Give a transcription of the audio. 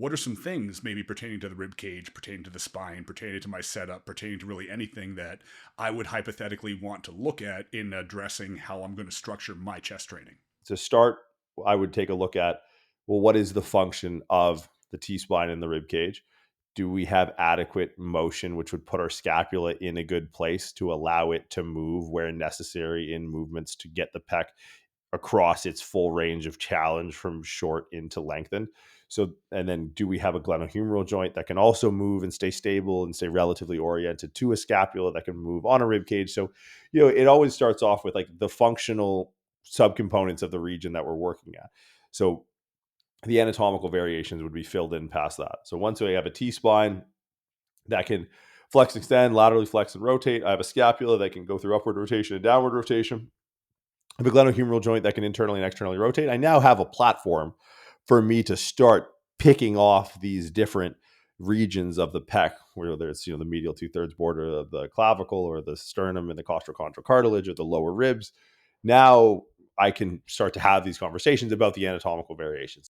what are some things maybe pertaining to the rib cage, pertaining to the spine, pertaining to my setup, pertaining to really anything that I would hypothetically want to look at in addressing how I'm going to structure my chest training? To start, I would take a look at, well, what is the function of the T spine and the rib cage? Do we have adequate motion, which would put our scapula in a good place to allow it to move where necessary in movements to get the pec across its full range of challenge from short into lengthened? So, and then do we have a glenohumeral joint that can also move and stay stable and stay relatively oriented to a scapula that can move on a rib cage? So, it always starts off with like the functional subcomponents of the region that we're working at. So the anatomical variations would be filled in past that. So once we have a T spine that can flex, extend, laterally flex, and rotate, I have a scapula that can go through upward rotation and downward rotation. I have a glenohumeral joint that can internally and externally rotate. I now have a platform for me to start picking off these different regions of the pec, whether it's the medial 2/3 border of the clavicle or the sternum and the costochondral cartilage or the lower ribs. Now I can start to have these conversations about the anatomical variations.